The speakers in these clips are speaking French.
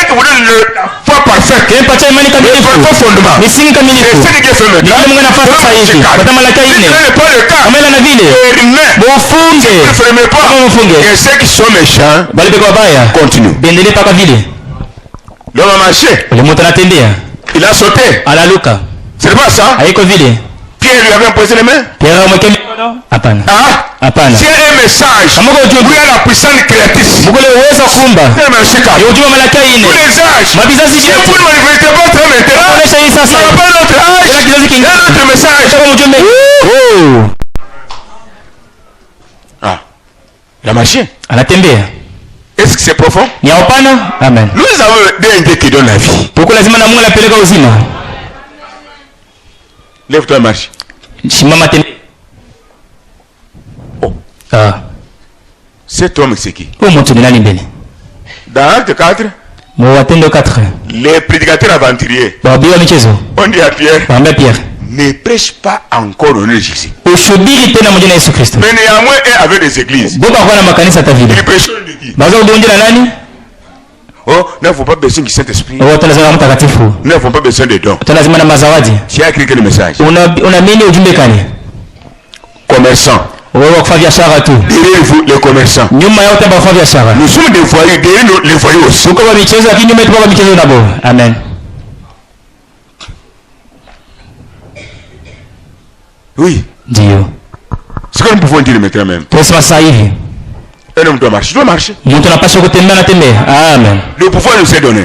qui vous donne la foi parfaite. Le parfait fondement. Et ce que Dieu fait maintenant. Ce n'est pas le cas. Ne fermez pas. Et ceux qui sont méchants continuent. L'homme a marché. Il a sauté. C'est pas ça. Pierre lui avait imposé les mains. Si un message, lui a la puissance créatrice. Tous les âges. Si vous ne manifestez pas votre maintenant, il n'y aura pas notre âge. Il y a notre message. La machine. Est-ce que c'est profond? Amen. Nous avons des Dieu qui donne la vie. Lève-toi et marche. Oh. Cet homme, c'est qui? Dans Acte 4, les prédicateurs aventuriers, on dit à Pierre, ne prêche pas encore au nom de Jésus. Mais néanmoins, il avait des églises. Il prêchait une église. Oh, nous n'avons pas besoin du Saint-Esprit. Nous n'avons pas besoin de dons. Tu as écrit quel message? Commerçants. Derrière vous, les commerçants. Nous sommes des voyous, derrière nous, les voyous aussi. Amen. Oui. Dieu. Ce que nous pouvons dire maintenant même. Un homme doit marcher. Amen. Le pouvoir nous est donné.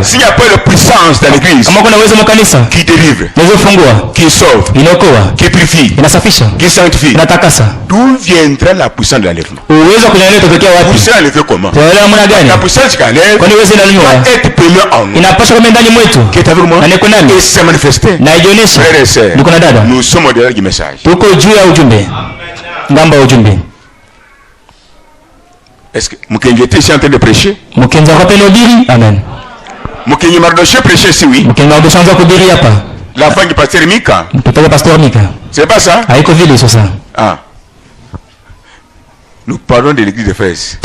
S'il n'y a pas de puissance dans l'église qui délivre, qui sauve, qui purifie, qui sanctifie, d'où viendra la puissance de l'enlèvement? La puissance d'enlèvement comment? La puissance qui enlève doit être première en nous. Qui est avec moi et s'est manifesté. Frères et sœurs, nous sommes au delà du message. Est-ce que Mukenji était ici en train de prêcher? Amen. Mukenji Mardoché prêchait ici, oui. La femme du pasteur Mika. C'est pas ça? Ah. Nous parlons de l'église d'Éphèse.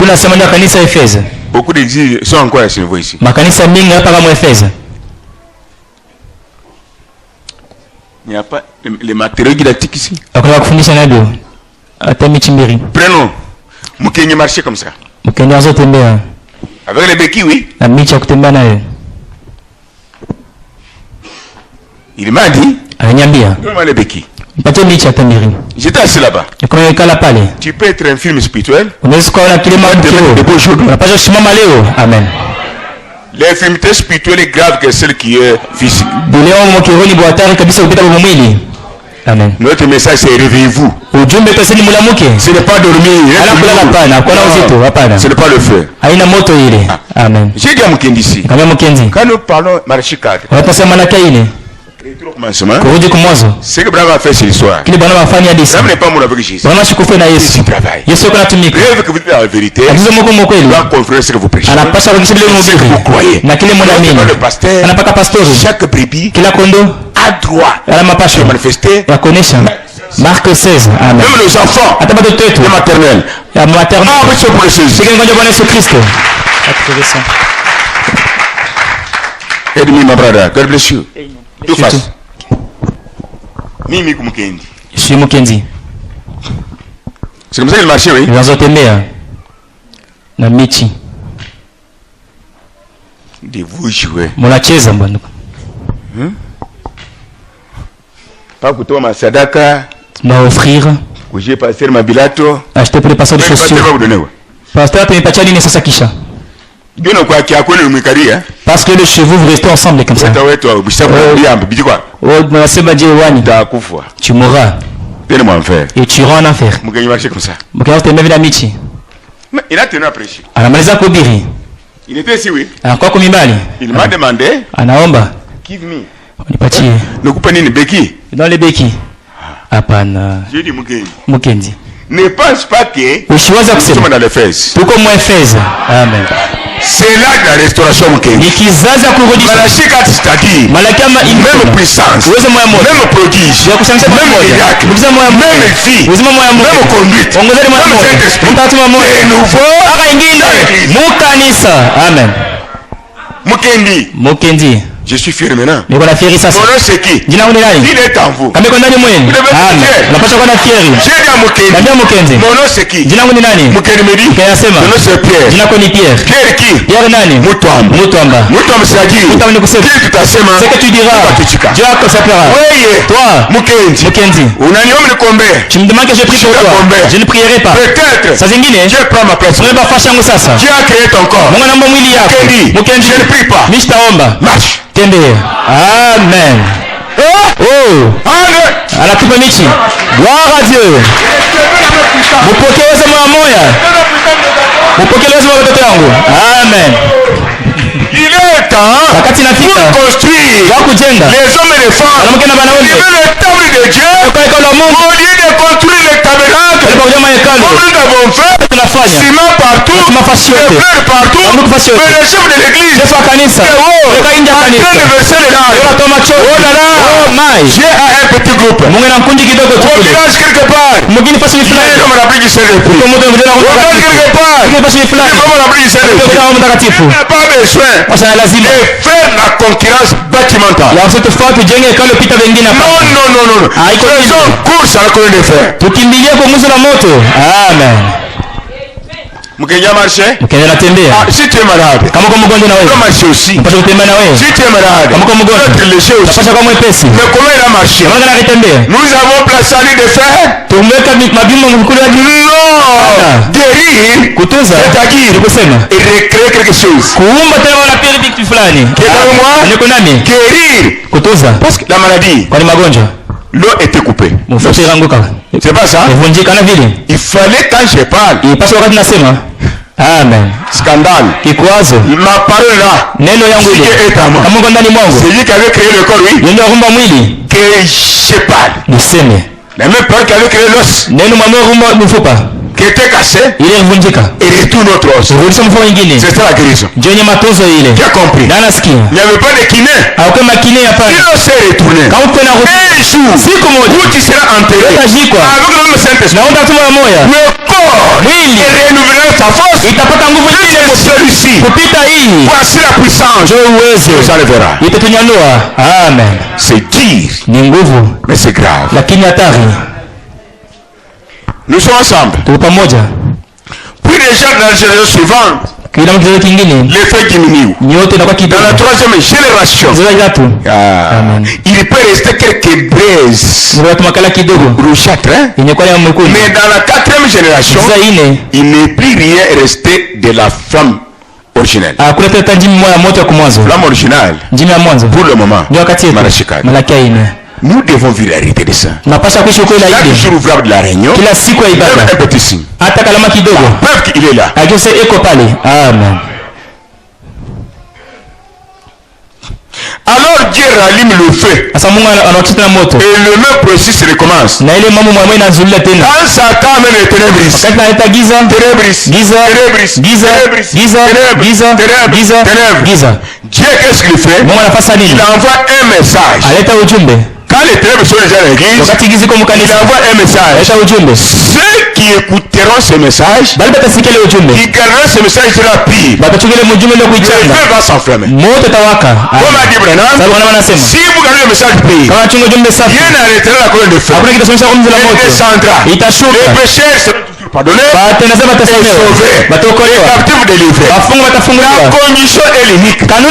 Beaucoup d'églises sont encore à ce niveau ici. Il n'y a pas les matériaux didactiques ici. Prenons. Mukenji marchait comme ça. Avec les béquilles, oui. Il m'a dit. Donne-moi les béquilles. J'étais assis là-bas. Tu peux être un film spirituel. Amen. L'infirmité spirituelle est grave que celle qui est physique. Amen. Notre message c'est réveillez-vous. Ce n'est pas dormir. Ce n'est pas le feu. Amen. J'ai dit à Mukendi ici. Quand nous parlons Malachie 4. C'est que Brahma a fait cette histoire. Brahma n'est pas mort avec Jésus. Il travaille. Rêve que vous dites la vérité. Doit confirmer ce que vous prêchez. Ce que vous croyez. Le pasteur, chaque brebis a droit de manifester. Marc 16. Amen. Même les enfants de maternelle. Pour le Jésus. Aide-moi, ma brother. God bless you. Do fast. Mimi Mukendi. Je suis Mukendi. C'est comme ça qu'il marchait, oui. De vous jouer. Pas que toi, ma sadaka. Va offrir. Que j'ai passé ma bilato. Acheter pour les passeurs de chaussures. Pasteur, tu m'as pas dit ça Kisha. Parce que les chevaux vous restez ensemble comme ça. Tu mourras. Et tu iras en enfer. Il a tenu à prêcher. Il était ici, oui. Il m'a demandé. Give me. Dans les béquilles. J'ai dit Mukendi. Ne pense pas que nous sommes dans les fesses. Pourquoi moi Éphèse? Amen. C'est là de la restauration Mukendi. Malachie 4, c'est-à-dire même puissance, même prodige, même miracle, même vie, même conduite, même Saint-Esprit. Et nouveau. Amen. Mukendi. Je suis fier maintenant. Mon nom c'est qui? Il est en vous. Amen. Mon nom c'est qui? Mon nom c'est Pierre. Pierre qui? Mutuamba c'est qui? C'est que tu diras. Dieu s'appellera. Toi, Mukendi. Tu me demandes que je prie pour toi. Je ne prierai pas. Peut-être. Dieu prend ma place. Dieu a créé ton corps. Mukendi, je ne prie pas. Marche. Amen. Oh. Anatupa michi. Gloire à Dieu. Mupokeze moya moya. Mupokeze moya watoto yangu. Amen. Il est temps pour construire les hommes et les femmes. Il est le temple de Dieu. Au lieu de construire le tabernacle, comme nous avons fait, ciment partout, fleurs partout, mais le chef de l'église est en train de verser les larmes. Oh là là, Dieu a un petit groupe. Au village quelque part, il est comme la brique du Saint-Esprit. Au village quelque part, il est comme la brique du Saint-Esprit. Il n'a pas besoin de faire la concurrence bâtimentale. Non. Faisons course à la colonne de fer. Amen. Mukenya marche? Mukenya natembea. Si tu es malade. Kama uko mgonjwa na wewe. Kama marche aussi. Unapaswa kutembea na wewe. Si tu es malade. Kama uko mgonjwa. Unapaswa kuwa mwepesi. Mais comment il a marché? Kama anatembea. Nous avons placé à lui de faire. Tumeweka mabima mkulu ya juu. Guérir. Kutunza. C'est-à-dire kusema. Et recréer quelque chose. Kuumba tena wala pili kitu fulani. Niko nami. Guérir. Kutunza. Parce que la maladie. Kwa ni magonjwa. L'eau était coupée. C'est pas ça? Il fallait quand je parle. Amen. Scandale. Kikwazo. Ma parole là. Neno yangu ile. Kama uko ndani mwangu. C'est lui qui avait créé le corps, oui. Neno rumba mwili. Que je parle. Niseme. La même parole qui avait créé l'os. Neno mwangu rumba mifupa. Qui était cassé. Il est vunjika. Et retourne notre os. Rudisha mfupa mwingine. C'est ça la guérison. Jenye matunzo ile. Tu as compris. Nana sikia. Il n'y avait pas de kiné. Aucun makine hapa. Il s'est retourné. Kama uko na rudi. Un jour. Siku moja. Où tu seras enterré. Utajikwa. Avec le même Saint-Esprit. Naomba tuma moja. Le corps. Mwili. Et renouveler sa force. Itapata nguvu nyingine celui-ci. Kupita hii. Voici la puissance. Je uwezo. Ça le verra. Itatunyanyua. Amen. C'est dire. Ni nguvu. Mais c'est grave. Lakini hatari. Nous sommes ensemble. Tuko pamoja. Puis déjà dans la génération suivante, l'effet diminue. Dans la troisième génération, il peut rester quelques braises rougeâtres. Mais dans la quatrième génération, il n'est plus rien resté de la flamme originelle. Flamme originale, pour le moment, nous devons vivre la réalité de ça. Chaque jour ouvrable de la réunion, un petit signe. Preuve qu'il est là. Amen. Alors Dieu rallume le feu. Et le même processus recommence. Quand Satan amène les ténèbres, Dieu qu'est-ce qu'il fait? Il envoie un message. Quand les ténèbres sont déjà dans l'église, il envoie un message. Ceux qui écouteront ce message, qui garderont ce message de la pire, le feu va s'enflammer. Comme a dit Branham, si vous gardez le message pire, rien n'arrêtera la colonne de feu. Il descendra. Les pécheurs seront toujours pardonnés, et sauvés, les captifs délivrés. La condition est l'unique. Ne pas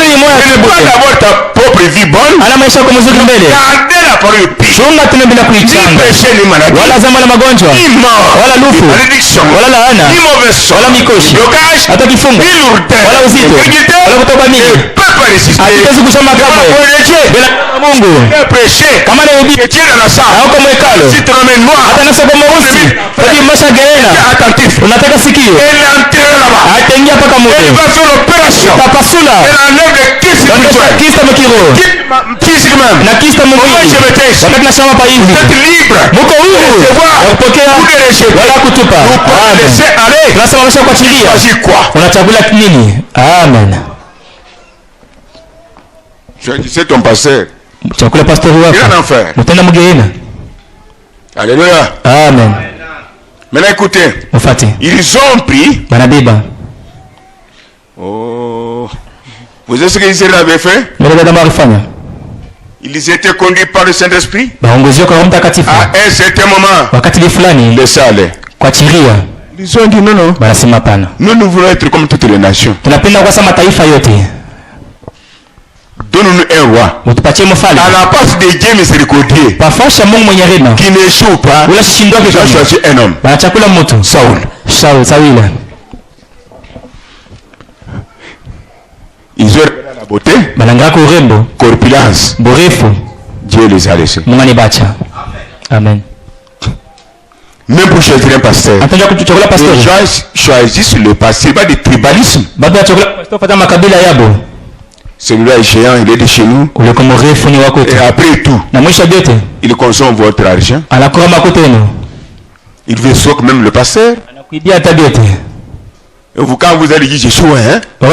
d'avoir ta propre vie bonne, garder la parole pire. Ni péché, ni maladie, ni mort, ni malédiction, ni mauvaise sort, ni blocage, ni lourdeur, ni fragilité, ne peut pas résister. Le péché, qui est dans la salle, si tu ramènes noir, attentif, elle entre là-bas, elle va faire l'opération, elle enlève le kiss spirituel, physiquement, moi je me tais, vous êtes libre, de recevoir, ou de rejeter, ou pas laisser aller, choisis quoi? Amen. C'est ton pasteur. Il est en enfer. Alléluia. Amen. Maintenant écoutez, ils ont pris. Oh, Vous savez ce que Israël avait fait? Ils étaient conduits par le Saint-Esprit. À un certain moment, laissez aller. Ils ont dit non, non. Nous voulons être comme toutes les nations. Donne-nous un roi. À la place de Dieu miséricordieux qui n'échoue pas, ils ont choisi un homme. Saoul. Ils ont la beauté, corpulence. Dieu les a laissés. Amen. Même pour choisir un pasteur, les gens choisissent le pasteur, pas de tribalisme. Celui-là est géant, il est de chez nous. Et après tout, il consomme votre argent. Il veut sauver même le pasteur. Et vous, quand vous allez dire je suis hein? Je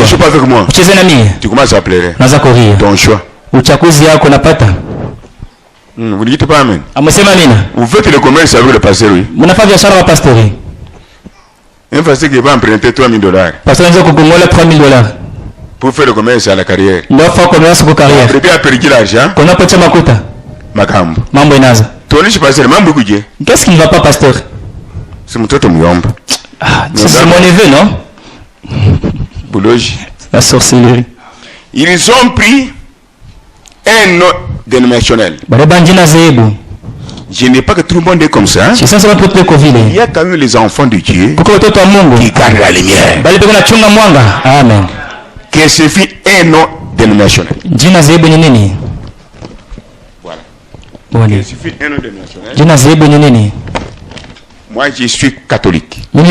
suis pas avec moi. Tu commences à pleurer. Ton choix. Vous ne dites pas amen. Vous faites le commerce avec le pasteur, oui. Un pasteur qui va emprunter $3,000 pour faire le commerce à la carrière. Après bien perdu l'argent. Makambo. Qu'est-ce qui ne va pas, pasteur? C'est mon toto muyomba. C'est mon neveu, non? Boulogi. La sorcellerie. Ils ont pris un autre dénominationnel. Je n'ai pas que tout le monde est comme ça. Il y a quand même les enfants de Dieu qui gardent la lumière. Amen. Que se fit un autre dénominationnel. Voilà. Que se fit un autre dénominationnel. Moi je suis catholique. Moi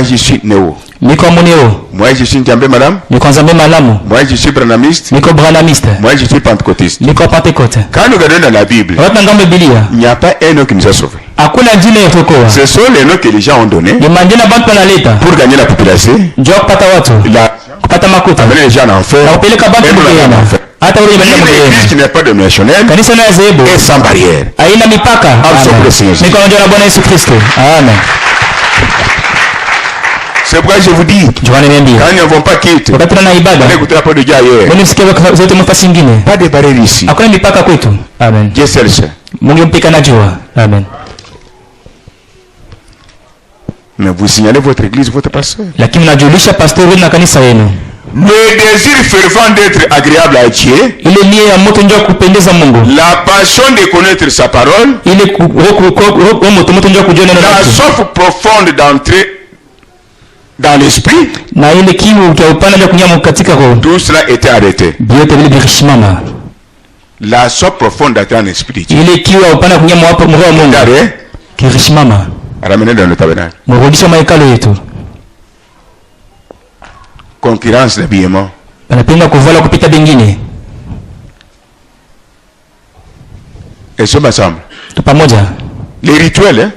je suis néo. Moi je suis Ndiambé Madame. Moi je suis branamiste. Moi je suis pentecôtiste. Quand nous regardons dans la Bible, il n'y a pas un nom qui nous a sauvés. Ce sont les noms que les gens ont donnés pour gagner la population. Amener les gens en enfer. L'église qui n'est pas dominationnelle est sans barrière. C'est pourquoi je vous dis, quand ils ne vont pas quitter, allez écouter la parole de Dieu ailleurs. Pas de barrière ici. Dieu seul sait. Mais vous signalez votre église, votre pasteur. Le désir fervent d'être agréable à Dieu, la passion de connaître sa parole, la soif profonde d'entrer dans l'esprit, tout cela était arrêté. La soif profonde d'entrer dans l'esprit, ramené dans le tabernacle. Concurrence d'habillement. Et sommes ensemble. Les rituels, hein?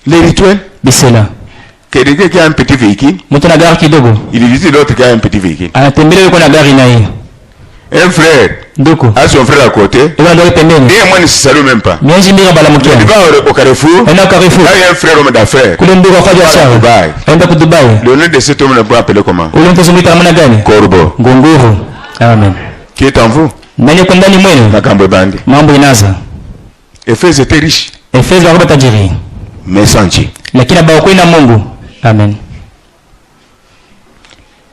Les rituels. Quelqu'un qui a un petit véhicule, il visite l'autre qui a un petit véhicule. Un frère a son frère à côté, et moi ne se salue même pas. Il va au Carrefour, là il y a un frère homme d'affaires, le nom de cet homme ne peut appeler comment? Corbeau. Qui est en vous? Éphèse était riche, mais sans Dieu.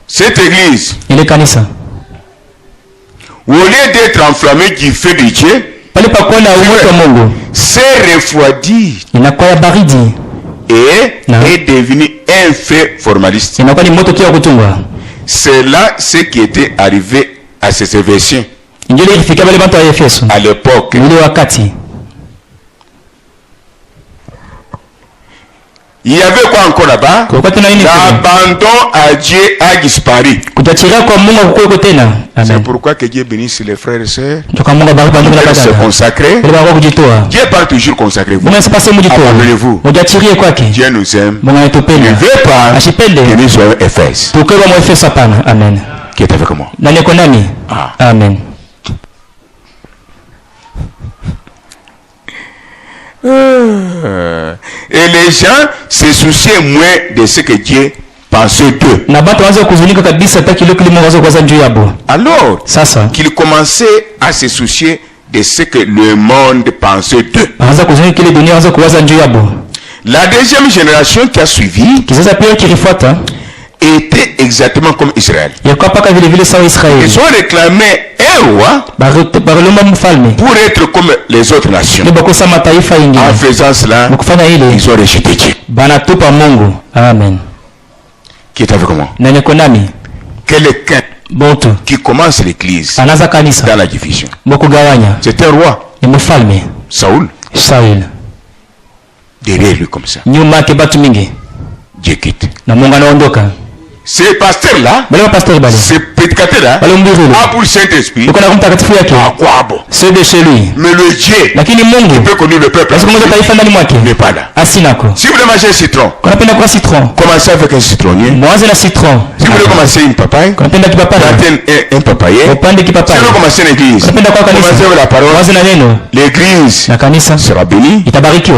Cette église, au lieu d'être enflammé du feu de Dieu, s'est refroidi et est devenu un feu formaliste. C'est là ce qui était arrivé à ces Éphésiens à l'époque. Il y avait quoi encore là-bas? L'abandon à Dieu a disparu. C'est pourquoi que Dieu bénisse les frères et sœurs. Ils se consacrer. Dieu parle toujours consacrer vous. Abandonnez-vous. Dieu nous aime. Il ne veut pas que nous soyons Éphèse. Qui est avec moi? Amen. Et les gens se souciaient moins de ce que Dieu pensait d'eux. Alors qu'ils commençaient à se soucier de ce que le monde pensait d'eux. La deuxième génération qui a suivi était exactement comme Israël. Ils ont réclamé un roi pour être comme les autres nations. En faisant cela, ils ont rejeté Dieu. Amen. Qui est avec moi? Quelqu'un qui commence l'église dans la division. C'est un roi. Saoul. Derrière lui comme ça. Dieu quitte. Ces pasteurs-là, ces prédicateurs-là, a pour le Saint-Esprit, ceux de chez lui. mais le Dieu qui peut conduire le peuple n'est pas là. Si vous voulez manger un citron, commencez avec un citronnier. Si vous voulez commencer une papaye, plantez un papayer. Si vous voulez commencer une église, commencez avec la parole. L'église sera bénie.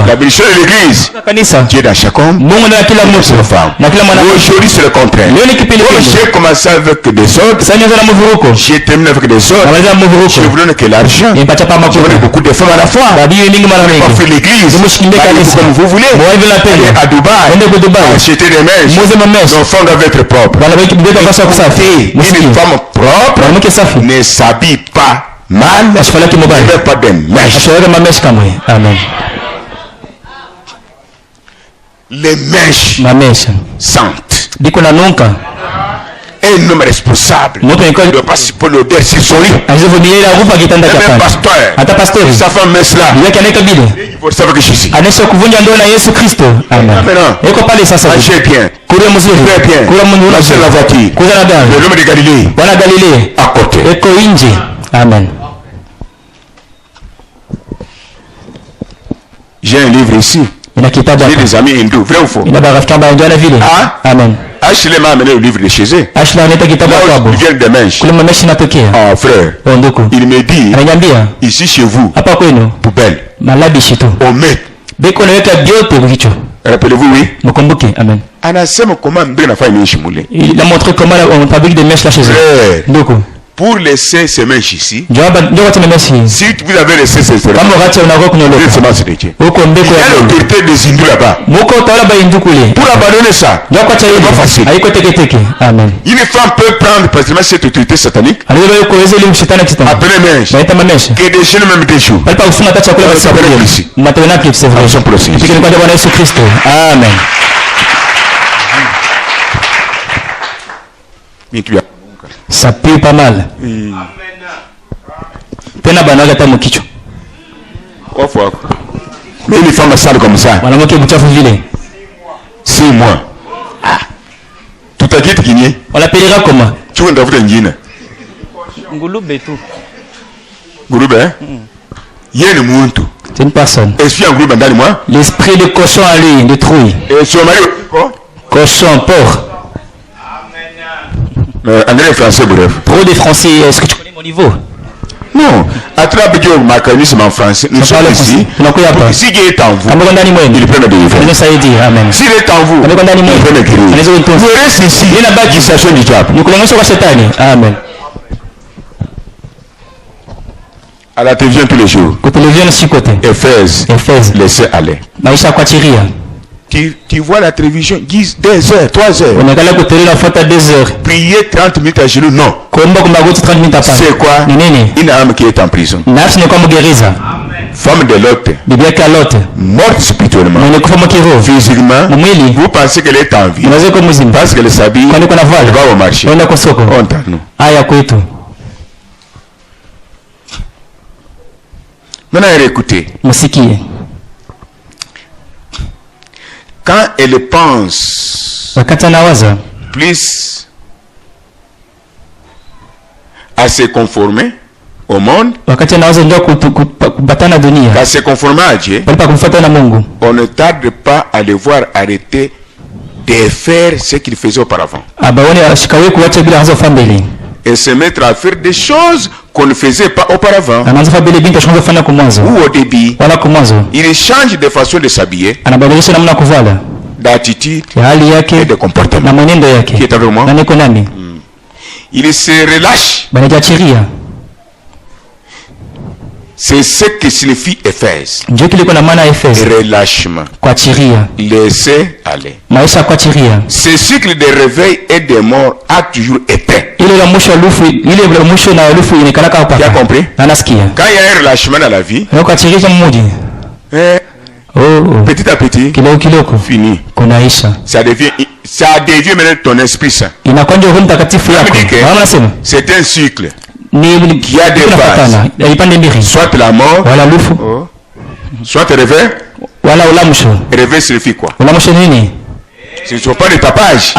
La bénédiction de l'église, Dieu dans chaque homme, chaque femme. Aujourd'hui, c'est le contraire. J'ai commencé avec des ordres, j'ai terminé avec des ordres, je voulais que l'argent, je voulais beaucoup de femmes à la fois, pas faire l'église, comme vous voulez, aller à Dubaï, acheter des mèches, nos femmes doivent être propres. Une femme propre ne s'habille pas mal, ne met pas de mèches. Les mèches sentent. Un homme responsable ne doit pas supporter l'odeur sur son lit. Même pasteur, sa femme met cela. Il faut savoir que je suis. Maintenant, mangez bien, très bien, marchez la voiture. L'homme de Galilée, à côté. Amen. J'ai un livre ici. J'ai des amis hindous, vrai ou faux? Amen. Ashley m'a amené le livre de chez eux. Ils viennent de Mench. Oh frère, il me dit, ici chez vous, poubelle, on met. Rappelez-vous, oui. Amen. Il a montré comment on fabrique des mèches là chez eux. Pour laisser ces mèches ici, si vous avez laissé ces mèches, vous êtes semence de Dieu. Il y a l'autorité des hindous là-bas. Pour abandonner ça, c'est pas facile. Une femme peut prendre précisément cette autorité satanique, appeler mèche, que des jeunes même des jours. Amen. Ça pue pas mal. Tena banaga ta mkicho. Mais une femme sale comme ça. 6 mois. Tout à fait Guinée. On l'appellera comment? Tu veux d'avoir une Guinée. Ngulube tout. Ngulube hein? Yé le muntu. C'est une personne. Esprit en ngulube dans moi. L'esprit de cochon à lui, de trouille. Et son mari quoi? Cochon, porc. Anglais et français, bref. Trop de français, est-ce que tu connais mon niveau? Non. Attrape Dieu, ma mécanisme en français. Nous sommes ici. Si Dieu est en vous, il peut me délivrer. S'il est en vous, il peut me guérir. Vous restez ici. Il y a une accusation du diable. Amen. À la télévision tous les jours. Éphèse. Laissez aller. Tu vois la télévision 10, 2 heures, 3 heures. Prier 30 minutes à genoux, non. C'est quoi? Une âme qui est en prison. Femme de Lot. Morte spirituellement. Physiquement. Vous pensez qu'elle est en vie. Parce qu'elle s'habille. Elle va au marché. Honte à nous. Maintenant, écoutez. Quand elle pense plus à se conformer au monde qu'à se conformer à Dieu, on ne tarde pas à les voir arrêter de faire ce qu'ils faisaient auparavant. et se mettre à faire des choses qu'on ne faisait pas auparavant. Ou au début, il change de façon de s'habiller, d'attitude et de comportement. Qui est avec moi? Il se relâche. C'est ce que signifie Éphèse. Relâchement. Laisser aller. Ce cycle de réveil et de mort a toujours été. Tu as compris? Quand il y a un relâchement dans la vie, petit à petit, fini. Ça devient maintenant ton esprit saint. C'est un cycle qui a des bases. Soit la mort, soit le réveil. Réveil signifie quoi? Ce ne sont pas des tapages.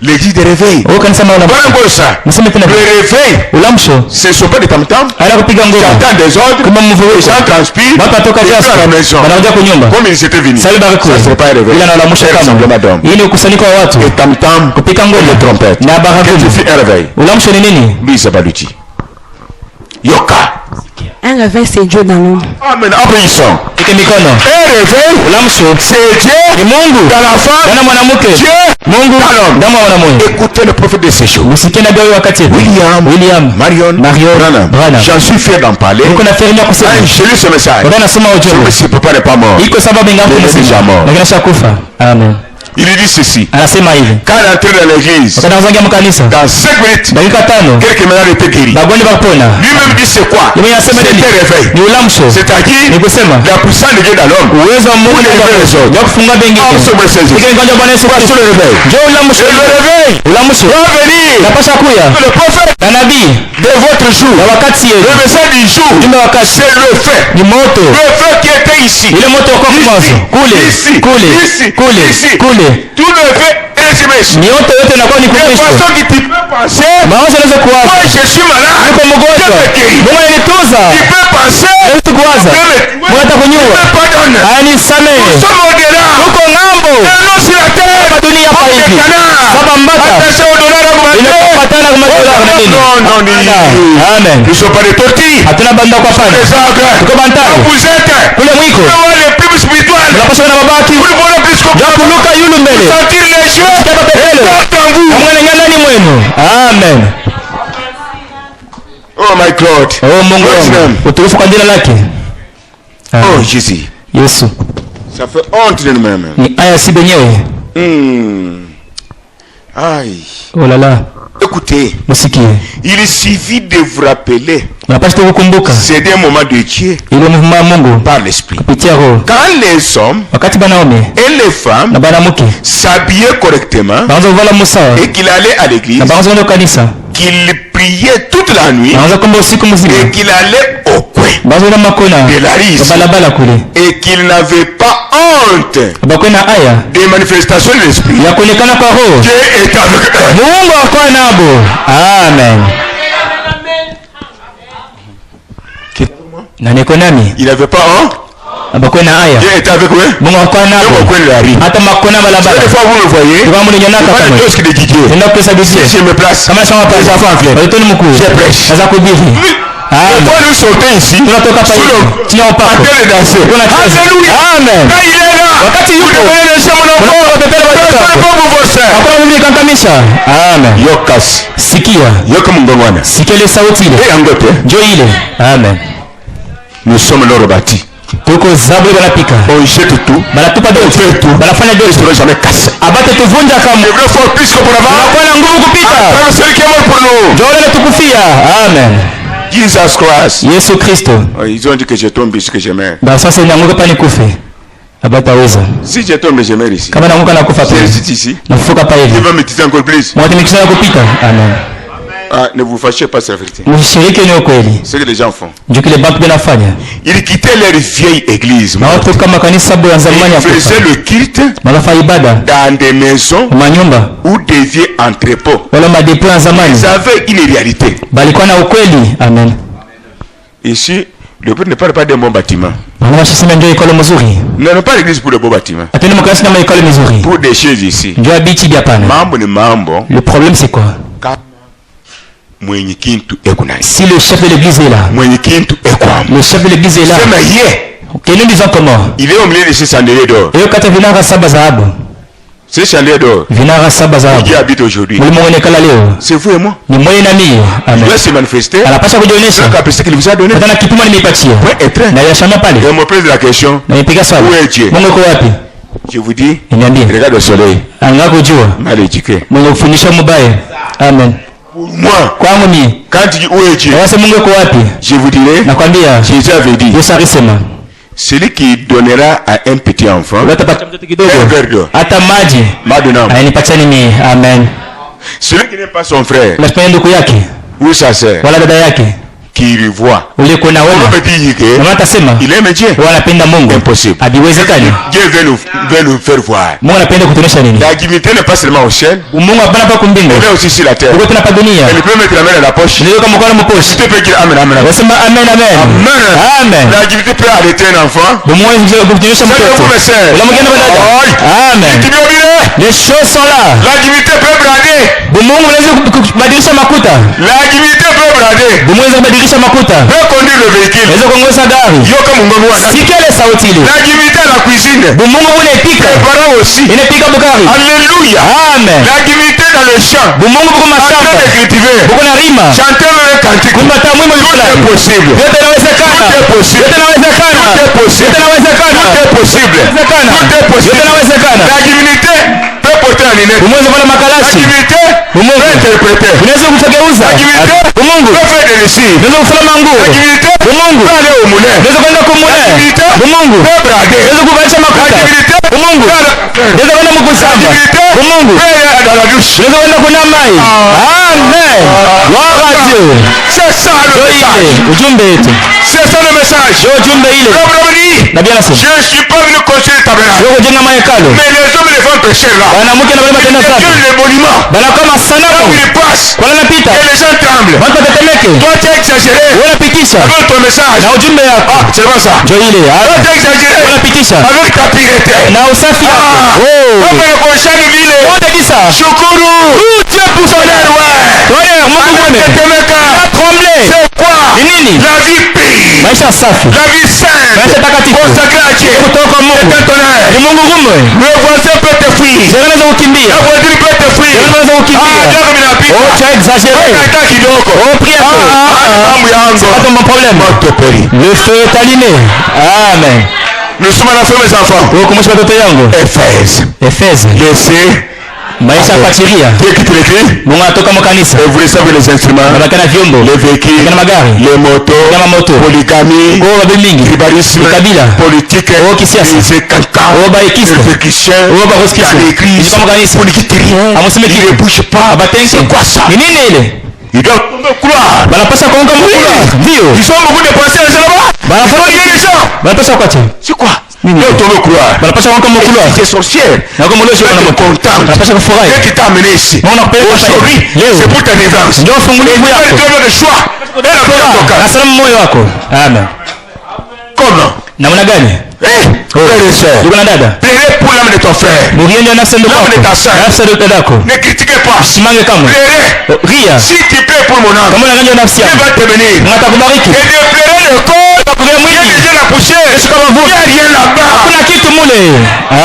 L'église de réveil. Le réveil, ce ne sont pas des tam-tams. J'entends des ordres, les gens transpirent, ils sont à la maison. Comme ils étaient venus. Ça ne serait pas un réveil. Et tam-tam, et les trompettes. Qu'est-ce que tu fais un réveil? Lui, c'est pas l'outil. Yoka. Un réveil, c'est Dieu dans l'ombre. Amen. Applaudissons. Un réveil, c'est Dieu dans la femme, Dieu dans l'homme. Écoutez le prophète de ces jours. William, Marion, Branham. J'en suis fier d'en parler. J'ai lu ce message. Ce papa n'est pas mort. Il est déjà mort. Amen. Il dit ceci. Quand il entre dans l'église, dans 5 minutes, quelques malades étaient guéris. Lui-même dit c'est quoi? C'est un réveil. C'est-à-dire la puissance de Dieu dans l'homme pour délivrer les autres. Voici le réveil. Le réveil va venir. Le prophète de votre jour, le message du jour, c'est le feu. Le feu qui était ici. Ici. Tout le fait est SMS. De façon que tu peux penser, moi je suis malade, Dieu me guérit. Tu peux penser, Dieu me pardonne. Nous sommes au-delà. Et nous sur la terre, on est Amen. Nous ne sommes pas des tortilles. Vous êtes les plus spirituels. Vous voulez plus sentir les choses en vous. Amen. Oh my God. Oh Jésus. Ça fait honte de nous-mêmes. Aïe. Oh là là. Écoutez, il suffit de vous rappeler, c'est des moments de Dieu par l'esprit. Quand les hommes et les femmes s'habillaient correctement et qu'il allait à l'église, qu'il priait toute la nuit et qu'il allait au coin de la risse et qu'il n'avait pas honte des manifestations de l'esprit, Dieu est avec eux. Amen. Il n'avait pas honte. Dieu est avec eux. Des fois vous me voyez, pas de choses qui dit Dieu. Si je me place, les enfants viennent. Je prêche. Quand nous sortons ici, on a de danser. Alléluia. Amen. Quand il est là, vous devez laisser mon enfant. Amen. Yokas. Sikia. Yokamungongwana. Sikele sauti ile. Joile. Amen. Nous sommes l'or bâti. Tuko zabu banapika. On jette tout. Banatupa on fait tout. Banafanya tout. Ne jamais cassé. Abate tuvunja kama. Le vrai fort plus que pour avant. Kwa nguvu kupita. Celui qui est mort pour nous. Jole tukufia. Amen. Jesus Christ. Yesu Kristo. Ils ont dit que je tombe ici que je meurs. Sasa nyanguka pani kufe. Abataweza. Si je tombe je meurs ici. Kama namuka nakufa pale. Je ici. Nafuka pale. Il va me tirer encore plus. Mwati mikisha kupita. Amen. Ne vous fâchez pas, c'est la vérité. Ce que les gens font. Ils quittaient leur vieille église. Ils faisaient le culte dans des maisons ou des vieux entrepôts. Ils avaient une réalité. Ici, Le prêtre ne parle pas d'un bon bâtiment. Non, pas l'église pour le beau bâtiment. Pour des choses ici. Le problème c'est quoi? Si le chef de l'église est là, le chef de l'église est là, que nous disons comment? Il est au milieu de ces chandeliers d'or. C'est chandelier d'or. Qui habite aujourd'hui. C'est vous et moi. Il doit se manifester. C'est la capacité qu'il vous a donné. Et on me pose la question. Où est Dieu? Je vous dis, regarde le soleil. Mal éduqué. Amen. Pour moi, quand tu dis où est Dieu, je vous dirai, Jésus avait dit, celui qui donnera à un petit enfant un verre d'eau, celui qui n'est pas son frère ou sa sœur, qui lui voit, il aime Dieu. Impossible. Dieu veut nous faire voir. La divinité n'est pas seulement au ciel, elle est aussi sur la terre. Elle peut mettre la main dans la poche. Tu peux dire amen, amen, amen. Amen. La divinité peut arrêter un enfant. Les choses sont là. La divinité peut brader. La divinité peut brader. Peut conduire le véhicule. La divinité à la cuisine. Préparant aussi. Alléluia. Amen. La divinité dans le champ. En train de cultiver. Chanter le cantique. Tout est possible. Tout est possible. Tout est possible. Tout est possible. La divinité peut porter un lunette. La divinité peut interpréter. La divinité peut faire des récits. La divinité peut aller au moulin. La divinité peut brader. La divinité peut aller dans la douche. Amen. Gloire à Dieu. C'est ça le message. C'est ça le message. Je ne suis pas venu construire le tabernacle. Mais les hommes et les femmes péchèrent là. Dieu les monuments. Là où ils passent. Et les gens tremblent. Toi tu as exagéré. Avec ton message. C'est pas ça. Toi tu as exagéré. Avec ta piété. Shukuru. Dieu pour son air. C'est quoi? La vie pure. La vie sainte. Consacrée à Dieu. Le voisin peut te fuir. La voisine peut te fuir. Tu as exagéré. Prie c'est pas mon problème. Le feu est allumé. Amen. Nous sommes à la fin, mes enfants. Éphèse. Laissez. Maisha patiria. Qui écrit? Toka makanisa. Et vous savez les instruments. Les véhicules. Les motos. Polygamie. Tribalisme. Politique. Les cancans. L'église. Il ne bouge pas. C'est quoi ça? Il doit croire. Ils sont beaucoup de pensées là-bas. C'est quoi? C'est sorcière. Qui t'a amené ici. Aujourd'hui, c'est pour ta délivrance. Tu as le choix. Comment? Frère et soeur, pleurez pour l'âme de ton frère, l'âme de ta soeur. Ne critiquez pas. Pleurez. Si tu plais pour mon âme, Dieu va te bénir. Et de pleurer le corps, il y a déjà la poussière. Il n'y a rien là-bas. Il n'y a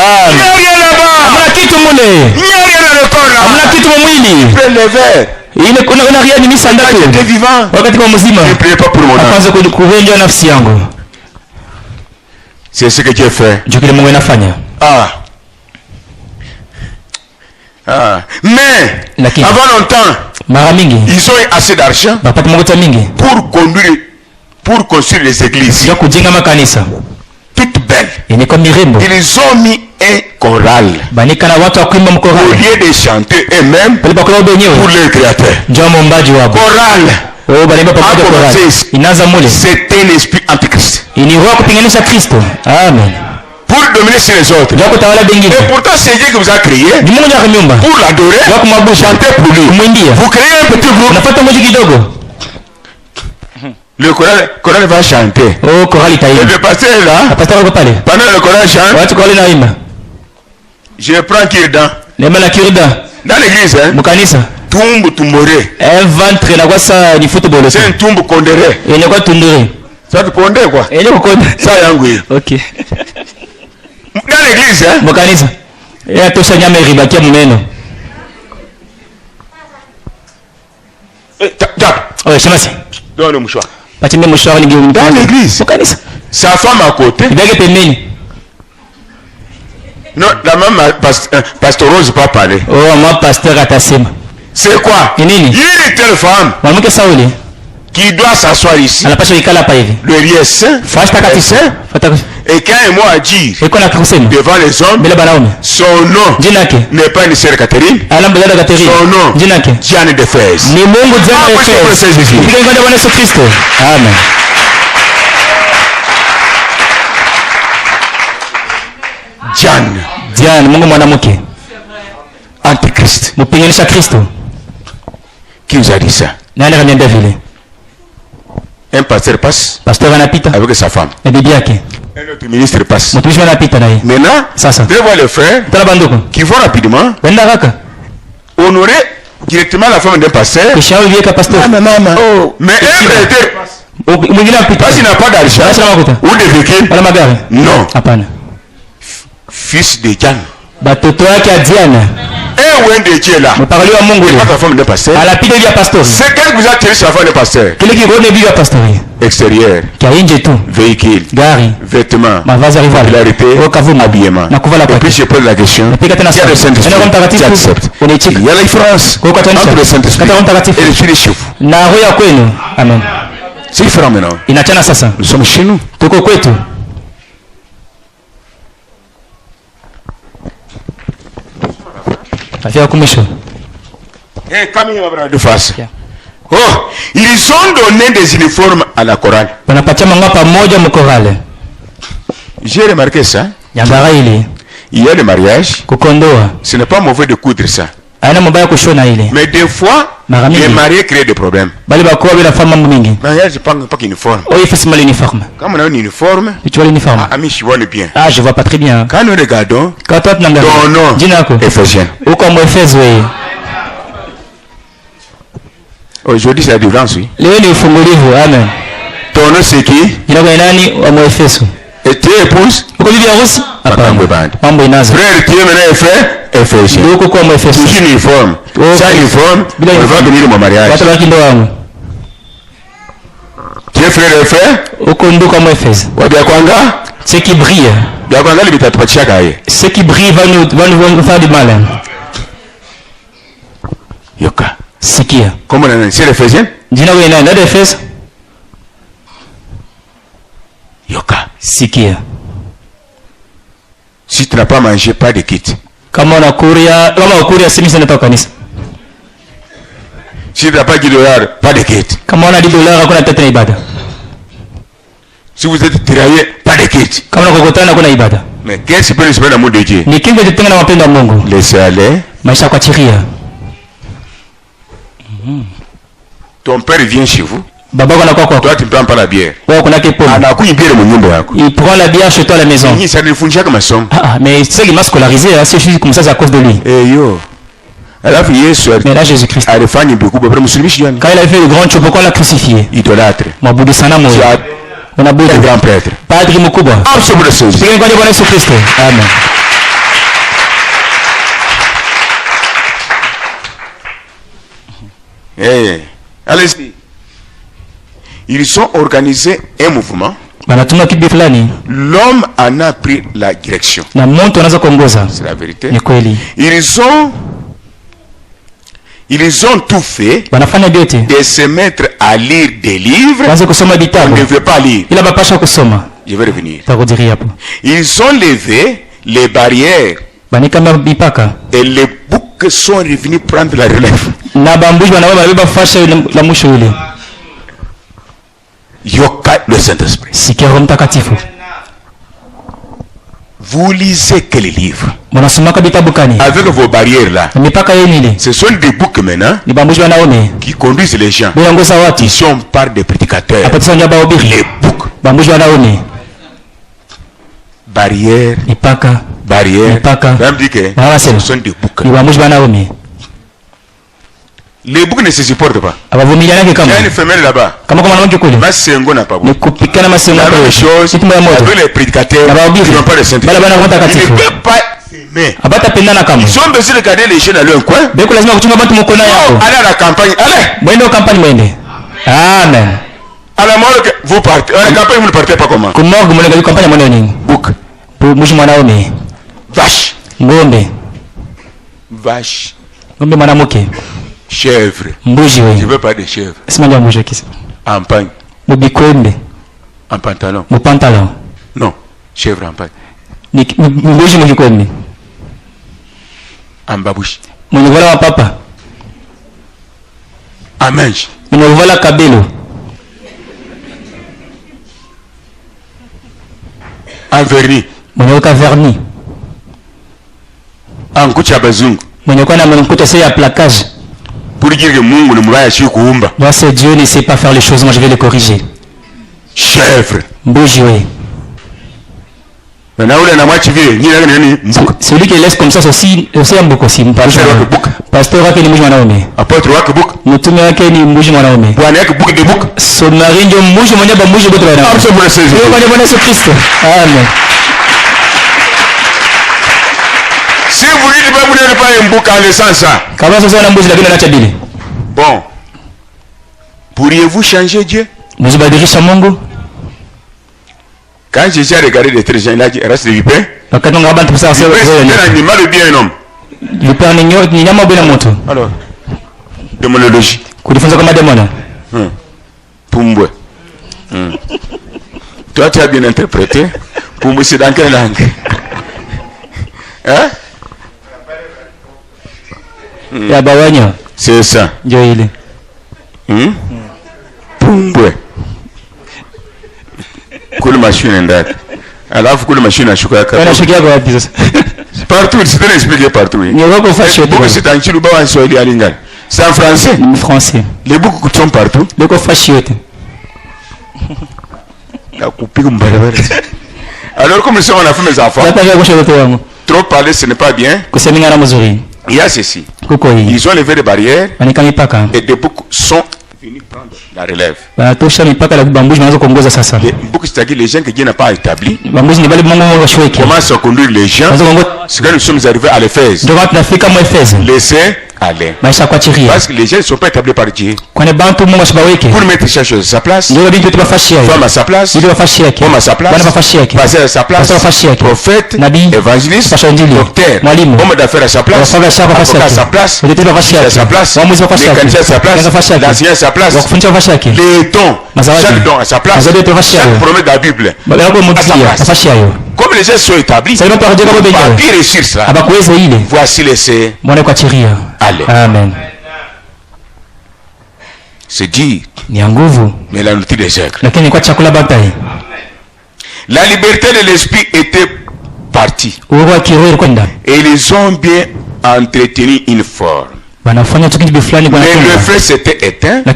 rien là-bas. Il n'y a rien dans le corps là. Pleure le verre. J'étais vivant. Ne priez pas pour mon âme. C'est ce que Dieu fait. Mais avant longtemps, ils ont assez d'argent pour construire les églises toutes belles. Ils ont mis un choral au lieu de chanter eux-mêmes pour le créateur. Choral. C'est un esprit antichrist. Amen. Pour dominer sur les autres. Et pourtant c'est Dieu qui vous a créé pour l'adorer, chanter pour lui. Vous créez un petit groupe. Le choral va chanter. Oh, choral itaïm. Et le pasteur est là. Le pasteur va parler. Pendant le choral chante. Ouais, tu choral naïm. Je prends Kirdan. Les mains la Kirdan. Dans l'église, hein. Mukanisa. Tumbu tumbore. Un ventre na quoi ça ni football. C'est un tumbu condéré. Et ne quoi tunduri. Ça tu condé quoi? Et ne quoi condé. Ça yangu. OK. Dans l'église, hein. Mukanisa. Et à tout ça nyama ribakia mumeno. Ouais, chemasi. Donne le mouchoir. Patime mouchoir ni gumu. Dans l'église. Mukanisa. Sa femme à côté. Il est pemeni. Non, la même pasteur Rose pas parler. Oh, moi pasteur atasema. C'est quoi? Il y a une telle femme qui doit s'asseoir ici. Le lieu est saint. Et quand un mot à dire devant les hommes, son nom n'est pas une sœur Catherine. Son nom, Diane de Fès. Amen. Diane, Mungu mwanamke. Antichrist. Mpinganisha Kristo. Qui nous a dit ça? Nani kaniambia vile? Un pasteur passe. Pasteur anapita avec sa femme. Na bibi yake. Un autre ministre passe. Mtumishi anapita naye. Maintenant, sasa tu vois les frères qui vont rapidement honorer directement la femme d'un pasteur. Kishauri vieka pasteur. Oh, mais un prêtre mwingine apita. Parce qu'il n'a pas d'argent ou de véhicule. Wala magari. Non. Hapana. Fils de Diane. Batoto yake ya Diane. Et où est Dieu là? Mpakali wa Mungu ile. Pas femme de pasteur. Alapita vya pasteur. C'est quand vous attirez sur la femme de pasteur. Kile kigone vya pasteur. Extérieur. Kia nje tu. Véhicule. Gari. Vêtements. Mavazi rival. Popularité. Habillement. Na kuvala kwa. Et puis je pose la question. Il y a le Saint-Esprit. Il y a la différence entre le Saint-Esprit et le Spirit chez vous. Na roho ya kwenu. Amen. C'est différent maintenant. Inachana sasa. Nous sommes chez nous. Tuko kwetu. Afia kumisho. De face. Oh, ils ont donné des uniformes à la chorale. Wanapatia mangwa pamoja mkorale. J'ai remarqué ça. Yangara ile. Il y a le mariage. Kukondoa. Ce n'est pas mauvais de coudre ça. Aina mbaya kushona ile. Mais des fois, les mariés créent des problèmes. Bali bakoa bila fama mingi. Mariage pas uniforme. Oh, il faut se mal uniforme. Comme on a un uniforme. Tu vois l'uniforme? Ah, je vois le bien. Ah, je vois pas très bien. Quand nous regardons, quand toi tu n'engages ton nom, Jinako. Ephésien. Ou comme Éphèse, oui. Aujourd'hui, c'est la délivrance, oui. Leo ni ufungulivu, amen. Ton nom, c'est qui? Jinako ni nani wa Mwefeso? Et tu épouses? Uko bibi harusi? Hapana. Mambo inazo. Frère, tu es maintenant frère? Ephésien. Uko kwa Mwefeso. Tu uniforme. Ça uniforme, on va venir mon mariage. Watu baki ndo wangu. Tu es frère et frère? Uko nduka Mwefeso. Wabia kwanga? Ce qui brille. Bia kwanga libitatupatia kaye. Ce qui brille va nous faire du mal. Yoka. Sikia. Comment on a c'est l'Ephésien? Jinako ni nani? Ndio Efeso. Yoka. Sikia. Si tu n'as pas mangé, pas de kit. Kama ukuria simi sana toka kanisa. Si tu n'as pas $10, pas de kit. Kama una $10 hakuna tete na ibada. Si vous êtes tiraillé, pas de kit. Kama unakokotana hakuna ibada. Mais qu'est-ce qui peut nous faire l'amour de Dieu? Ni kinga jitenga na mapendo ya Mungu. Laissez aller. Maisha kwa chiria. Ton père vient chez vous. Baba kana kwa. Toi tu ne prends pas la bière. Wewe kuna kipo. Anakunywa bière mu nyumba yako. Il prend la bière chez toi à la maison. Ça ne fonctionne comme ça. Ah, mais c'est qu'il m'a scolarisé, c'est juste comme ça c'est à cause de lui. Eh yo. Alors mais là Jésus-Christ. Quand il a fait le grand chose, pourquoi l'a crucifié? Idolâtre. Mabudu sana moyo. On a beau de grand prêtre. Padre mkubwa. Absolument. C'est kwa Bwana Yesu Kristo. Amen. Eh, allez-y. Ils ont organisé un mouvement. L'homme en a pris la direction. C'est la vérité. Ils ont tout fait de se mettre à lire des livres qu'on ne veut pas lire. Je vais revenir. Ils ont levé les barrières et les boucs sont revenus prendre la relève. Yoka le Saint-Esprit. Vous lisez quel livre? Avec vos barrières là. Ce sont des boucs maintenant qui conduisent les gens. Ici on parle des prédicateurs. Les boucs. Barrières. Barrières. Même dit que ce sont des boucs. Les boucs ne se supportent pas. Il y a une femelle là-bas. Massengo n'a pas beau. La même chose avec les prédicateurs qui n'ont pas de sainteté. Ils ne peuvent pas aimer. Ils ont besoin de garder les jeunes à leur coin. Allez à la campagne. Allez. Amen. À la mort, vous partez. À la campagne, vous ne partez pas comment? Bouc. Vache. Vache. Chèvre. Je veux pas de chèvre. En pagne. En pantalon. Non, chèvre en pagne. En babouche. En mange. En vernis. En kuchabazungu. Pour dire que Mungu ne m'a pas kuumba. Moi c'est Dieu ne sait pas faire les choses, moi je vais les corriger. Chèvre. Celui qui laisse comme ça c'est aussi un bouc aussi. Pasteur wake ni mbuji mwanaume. Apôtre wake bouc. Mtume wake ni mbuji mwanaume. Bwana yake bouc de bouc. Sonari ndio mbuji mwenye ba mbuji bote wana. Bwana Yesu Kristo. Amen. Si vous dites pas vous n'êtes pas un bouc en laissant ça. Kama sasa na mbuzi lakini anaacha dini. Bon. Pourriez-vous changer Dieu? Mzibadilisha Mungu? Quand Jésus a regardé les très gens, il a dit reste du pain. Wakati ngaba bantu kusasa c'est un animal ou bien un homme? Le pain ni nyama bila moto. Alors, démonologie. Kujifunza kama demona. Pumbwe. Toi tu as bien interprété. Pumbwe c'est dans quelle langue? Hein? Ya bawanyo. C'est ça. Ndio ile. Pumbwe. Kule machine ndani. Alafu kule machine ashuka kaka. Anashukia kwa wapi sasa? Partout, c'est un expliqué partout. Ni wako fashion. C'est en Chiluba en Swahili à Lingala. C'est en français. En français. Les boucs sont partout. Le ko fashion. La couper comme barabara. Alors comme ça on a fait mes enfants. Trop parler ce n'est pas bien. Il y a ceci. Ils ont levé des barrières et des boucs sont venus prendre la relève. Les boucs, c'est-à-dire les gens que Dieu n'a pas établis. Comment se conduire les gens? C'est quand nous sommes arrivés à l'Éphèse. Laissez aller. Parce que les gens ne sont pas établis par Dieu. Pour mettre chaque chose à sa place. Femme à sa place. Homme à sa place. Pasteur à sa place. Prophète. Évangéliste. Docteur. Homme d'affaires à sa place. Avocat à sa place. À sa place. Mécanicien à sa place. L'enseignant à sa place. Les dons. Chaque don à sa place. Chaque promesse de la Bible à sa place. Comme les gens sont établis, on ne peut pas réussir ça. Voici laissez aller. Amen. C'est dit. Mais la nourriture des siècles. La liberté de l'esprit était partie. Et ils ont bien entretenu une forme. Mais le feu s'était éteint. Il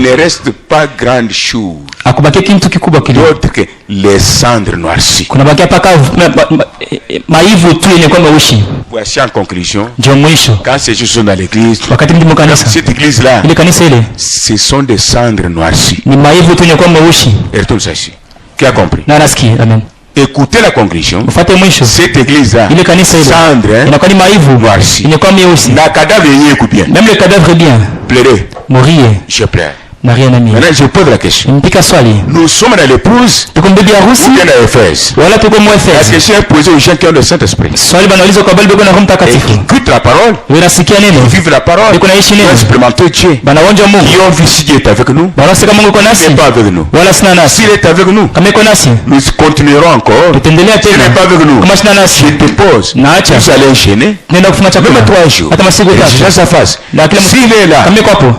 ne reste pas grande chose d'autre que les cendres noircies. Voici en conclusion, quand ces choses sont dans l'église, cette église là, ce sont des cendres noircies. Et retourne ça ici. Qui a compris? Écoutez la conclusion. Cette église-là, cendre, noircie. La cadavre est bien. Même le cadavre est bien. Pleurez. Mourir. Je pleure. Maintenant je pose la question. Nous sommes dans l'épouse ou bien dans l'Éphèse. La question est posée aux gens qui ont le Saint-Esprit. Et qui écoutent la parole, qui vivent la parole, qui ont expérimenté Dieu, qui ont vu si Dieu est avec nous, il n'est pas avec nous. S'il est avec nous, nous continuerons encore. S'il n'est pas avec nous, je te pose, nous allons enchaîner, même 3 jours, et je sa face. S'il est là,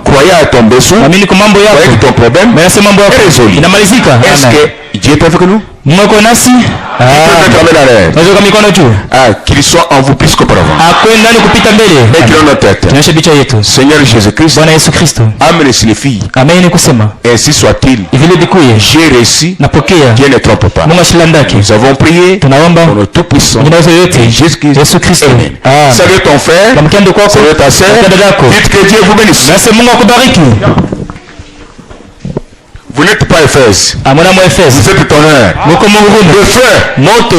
croyez à tomber sous, voyez que ton problème est résolu. Est-ce que Dieu est avec nous? Qu'il soit en vous plus qu'auparavant. Et qu'il en notre tête. Seigneur Jésus-Christ, amène les filles. Ainsi soit-il. J'ai réussi. Dieu ne trompe pas. Nous avons prié pour le Tout-Puissant. Jésus-Christ. Amen. Salut ton frère. Salut ta sœur. Dites que Dieu vous bénisse. Vous n'êtes pas Éphèse. Vous êtes tonnerre. Le feu. Moto.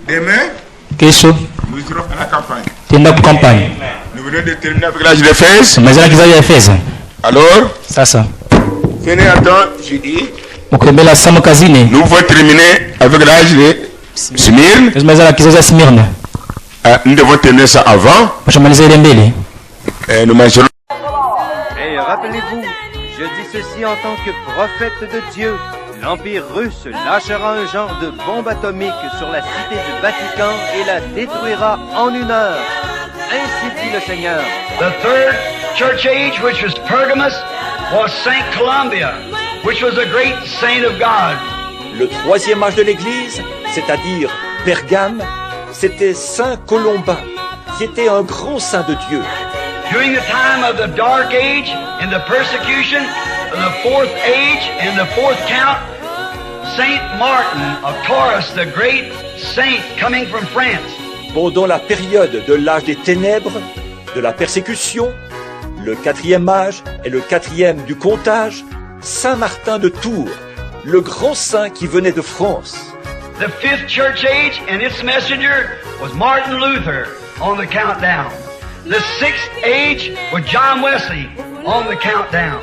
Demain, nous irons à la campagne. Nous venons de terminer avec l'âge d'Éphèse. Alors, venez attendre, j'ai dit. Nous pouvons terminer avec l'âge de Smyrne. Nous devons terminer ça avant. Nous mangerons. Et rappelez-vous, je dis ceci en tant que prophète de Dieu. L'Empire russe lâchera un genre de bombe atomique sur la cité du Vatican et la détruira en 1 heure. Ainsi dit le Seigneur. The third church age, which was Pergamus, was Saint Columbia, which was a great saint of God. Le 3e âge de l'Église, c'est-à-dire Pergame, c'était Saint Colomba, qui était un grand saint de Dieu. During the time of the Dark Age and the persecution of the 4th age and the 4th count, Saint Martin of Tours, the great saint coming from France. Pendant la période de l'âge des ténèbres, de la persécution, le 4e âge et le 4e du comptage, Saint Martin de Tours, le grand saint qui venait de France. The 5th church age and its messenger was Martin Luther on the countdown. The 6th age was John Wesley on the countdown.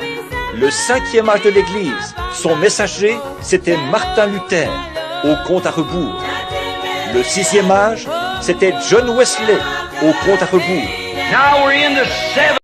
Le 5e âge de l'Église, son messager, c'était Martin Luther, au compte à rebours. Le 6e âge, c'était John Wesley, au compte à rebours. Now we're in the 7th